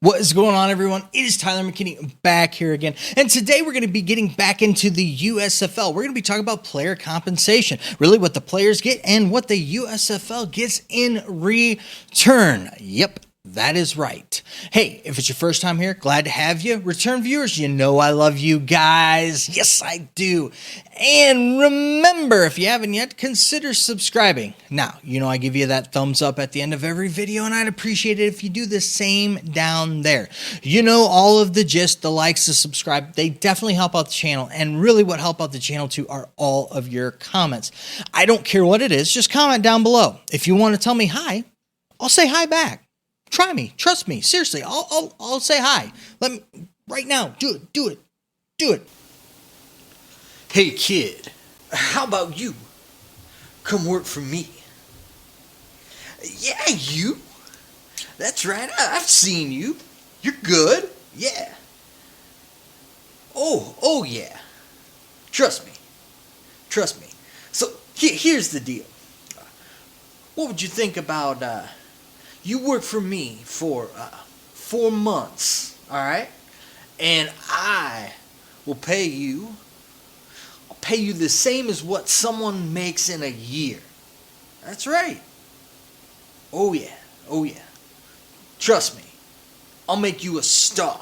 What is going on, everyone? It is Tyler McKinney back here again. And today we're going to be getting back into the USFL. We're going to be talking about player compensation, really what the players get and what the USFL gets in return. Yep, that is right. Hey, if it's your first time here, glad to have you. Return viewers, you know I love you guys. Yes, I do. And remember, if you haven't yet, consider subscribing. Now, you know I give you that thumbs up at the end of every video, and I'd appreciate it if you do the same down there. You know all of the gist, the likes, the subscribe, they definitely help out the channel, and really what help out the channel too are all of your comments. I don't care what it is, just comment down below. If you want to tell me hi, I'll say hi back. Try me, trust me, seriously, I'll say hi. Let me, right now, do it. Hey kid, how about you? Come work for me. Yeah, you. That's right, I've seen you. You're good, yeah. Oh yeah. Trust me. So here's the deal. What would you think about you work for me for 4 months, all right? And I will pay you. I'll pay you the same as what someone makes in a year. That's right. Oh yeah. Trust me. I'll make you a star.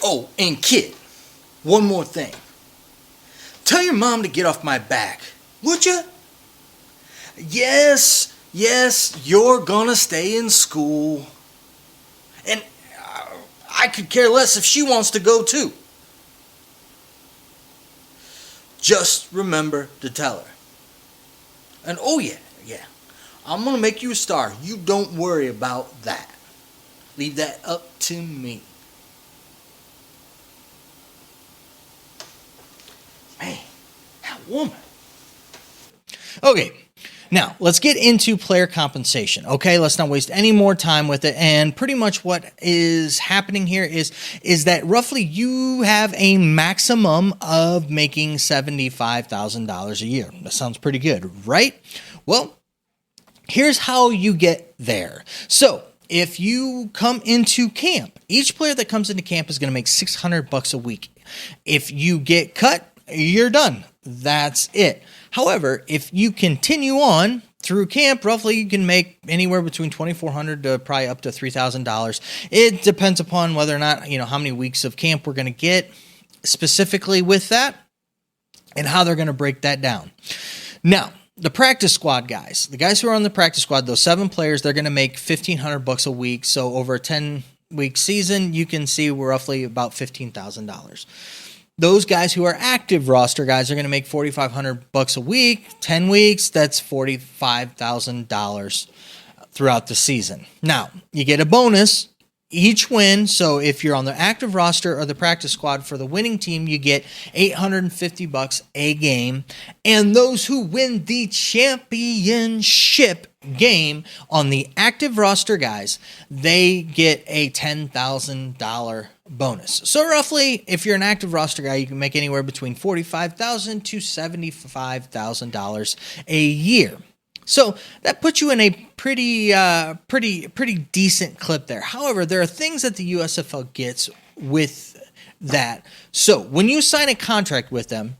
Oh, and kid, one more thing. Tell your mom to get off my back, would you? Yes, you're gonna stay in school. And I could care less if she wants to go too. Just remember to tell her. And oh yeah, I'm gonna make you a star. You don't worry about that. Leave that up to me. Man, that woman. Okay. Now, let's get into player compensation, okay? Let's not waste any more time with it. And pretty much what is happening here is that roughly you have a maximum of making $75,000 a year. That sounds pretty good, right? Well, here's how you get there. So, if you come into camp, each player that comes into camp is going to make $600 a week. If you get cut, you're done. That's it. However, if you continue on through camp, roughly you can make anywhere between $2,400 to probably up to $3,000. It depends upon whether or not, how many weeks of camp we're going to get specifically with that and how they're going to break that down. Now, the practice squad guys, the guys who are on the practice squad, those 7 players, they're going to make $1,500 a week. So over a 10-week season, you can see we're roughly about $15,000. Those guys who are active roster guys are going to make $4,500 a week, 10 weeks, that's $45,000 throughout the season. Now, you get a bonus each win. So if you're on the active roster or the practice squad for the winning team, you get $850 a game. And those who win the championship game on the active roster guys, they get a $10,000 bonus. So roughly, if you're an active roster guy, you can make anywhere between $45,000 to $75,000 a year. So that puts you in a pretty decent clip there. However, there are things that the USFL gets with that. So when you sign a contract with them,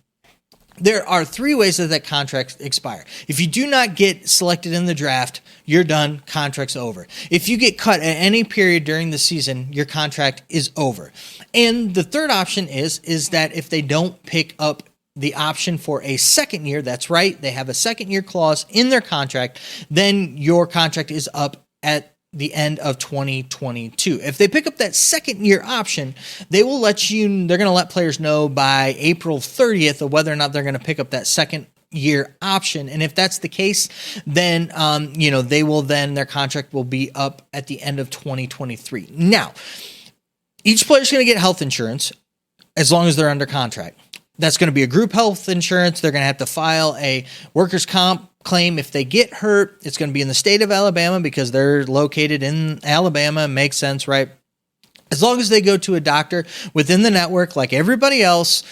there are 3 ways that contracts expire. If you do not get selected in the draft, you're done, contract's over. If you get cut at any period during the season, your contract is over. And the third option is that if they don't pick up the option for a second year, that's right, they have a second year clause in their contract, then your contract is up at the end of 2022. If they pick up that second year option, they're going to let players know by April 30th of whether or not they're going to pick up that second year option. And if that's the case, then, their contract will be up at the end of 2023. Now, each player's going to get health insurance as long as they're under contract. That's going to be a group health insurance. They're going to have to file a workers' comp claim if they get hurt. It's going to be in the state of Alabama because they're located in Alabama. Makes sense, right? As long as they go to a doctor within the network like everybody else,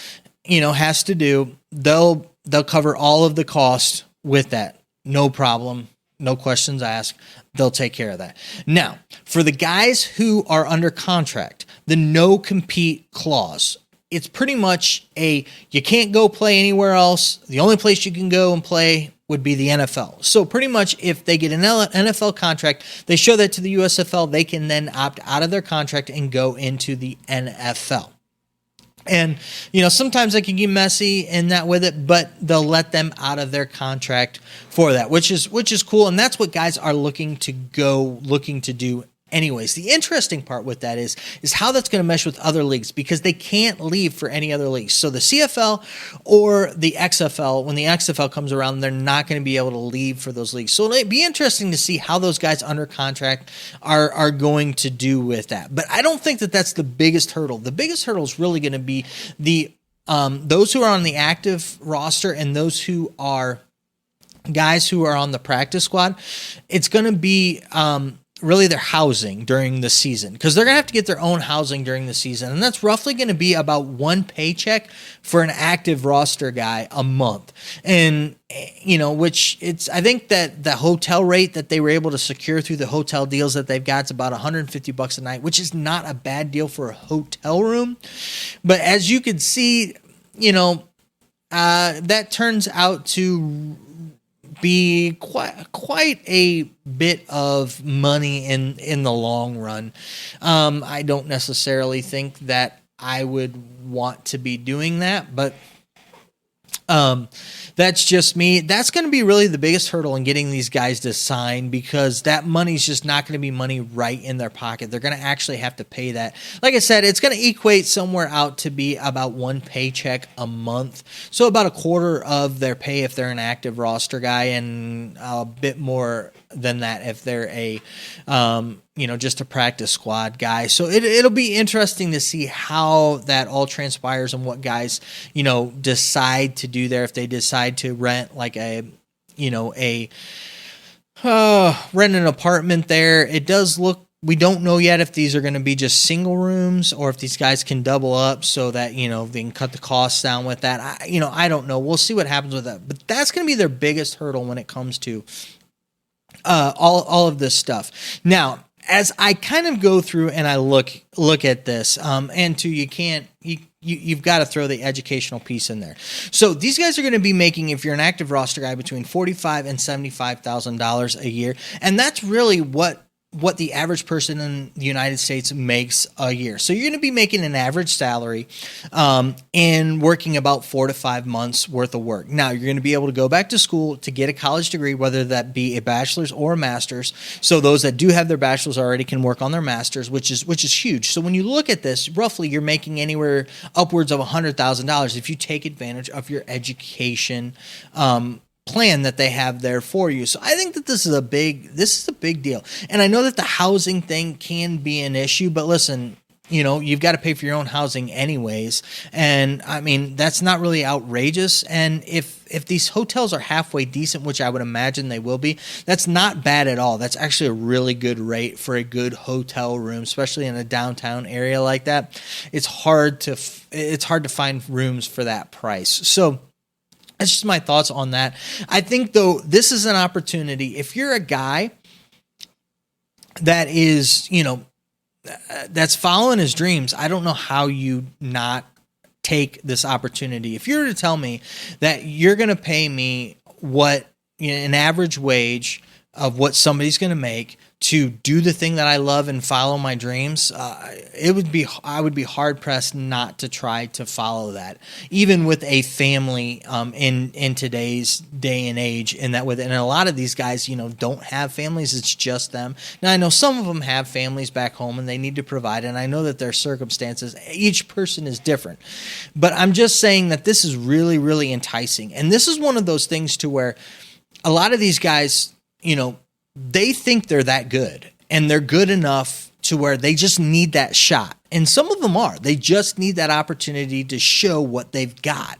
has to do, they'll cover all of the costs with that. No problem no questions asked. They'll take care of that. Now, for the guys who are under contract, the no compete clause, it's pretty much you can't go play anywhere else. The only place you can go and play would be the NFL. So pretty much if they get an NFL contract, they show that to the USFL, they can then opt out of their contract and go into the NFL. And, sometimes they can get messy and that with it, but they'll let them out of their contract for that, which is cool. And that's what guys are looking to do anyways. The interesting part with that is how that's going to mesh with other leagues, because they can't leave for any other leagues. So the CFL or the XFL, when the XFL comes around, they're not going to be able to leave for those leagues. So it'll be interesting to see how those guys under contract are going to do with that. But I don't think that that's the biggest hurdle. The biggest hurdle is really going to be those who are on the active roster and those who are guys who are on the practice squad. It's going to be really their housing during the season, because they're going to have to get their own housing during the season. And that's roughly going to be about one paycheck for an active roster guy a month. And, I think that the hotel rate that they were able to secure through the hotel deals that they've got is about $150 a night, which is not a bad deal for a hotel room. But as you can see, that turns out to be quite a bit of money in the long run. I don't necessarily think that I would want to be doing that, but that's just me. That's going to be really the biggest hurdle in getting these guys to sign, because that money's just not going to be money right in their pocket. They're going to actually have to pay that. Like I said, it's going to equate somewhere out to be about one paycheck a month. So about a quarter of their pay if they're an active roster guy, and a bit more than that if they're just a practice squad guy. So it'll be interesting to see how that all transpires and what guys, decide to do there. If they decide to rent like rent an apartment there. It does look, we don't know yet if these are going to be just single rooms or if these guys can double up so that, they can cut the costs down with that. I don't know. We'll see what happens with that. But that's going to be their biggest hurdle when it comes to all of this stuff. Now, as I kind of go through and I look at this, you've got to throw the educational piece in there. So these guys are going to be making, if you're an active roster guy, between $45,000 and $75,000 a year, and that's really what the average person in the United States makes a year. So you're going to be making an average salary and working about 4 to 5 months worth of work. Now, you're going to be able to go back to school to get a college degree, whether that be a bachelor's or a master's. So those that do have their bachelor's already can work on their master's, which is huge. So when you look at this, roughly you're making anywhere upwards of $100,000 if you take advantage of your education plan that they have there for you. So I think that this is a big deal. And I know that the housing thing can be an issue, but listen, you've got to pay for your own housing anyways. And I mean, that's not really outrageous. And if these hotels are halfway decent, which I would imagine they will be, that's not bad at all. That's actually a really good rate for a good hotel room, especially in a downtown area like that. It's hard to find rooms for that price. So that's just my thoughts on that. I think, though, this is an opportunity. If you're a guy that is, that's following his dreams, I don't know how you not take this opportunity. If you were to tell me that you're going to pay me an average wage of what somebody's going to make to do the thing that I love and follow my dreams, I would be hard pressed not to try to follow that, even with a family in today's day and age. And a lot of these guys, don't have families; it's just them. Now I know some of them have families back home and they need to provide, and I know that their circumstances, each person is different. But I'm just saying that this is really, really enticing, and this is one of those things to where a lot of these guys, they think they're that good, and they're good enough to where they just need that shot. And some of them are. They just need that opportunity to show what they've got.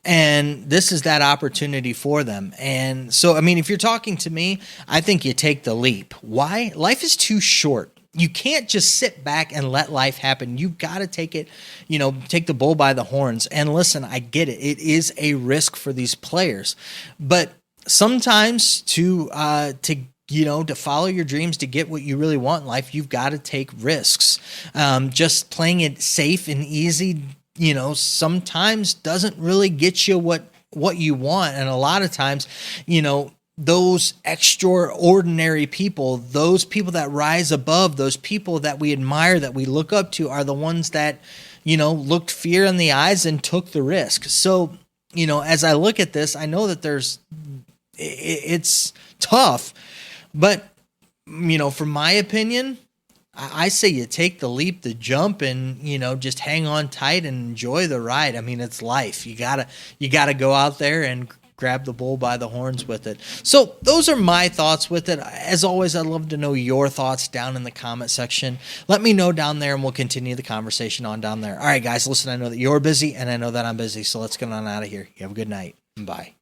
And this is that opportunity for them. And so, I mean, if you're talking to me, I think you take the leap. Why? Life is too short. You can't just sit back and let life happen. You've got to take it, take the bull by the horns. And listen, I get it. It is a risk for these players. But sometimes to to follow your dreams, to get what you really want in life, you've got to take risks. Just playing it safe and easy, sometimes doesn't really get you what you want. And a lot of times, those extraordinary people, those people that rise above, those people that we admire, that we look up to, are the ones that, looked fear in the eyes and took the risk. So, as I look at this, I know that it's tough, but, from my opinion, I say you take the leap, the jump, and, just hang on tight and enjoy the ride. I mean, it's life. You gotta go out there and grab the bull by the horns with it. So those are my thoughts with it. As always, I'd love to know your thoughts down in the comment section. Let me know down there, and we'll continue the conversation on down there. All right, guys, listen, I know that you're busy, and I know that I'm busy, so let's get on out of here. You have a good night. Bye.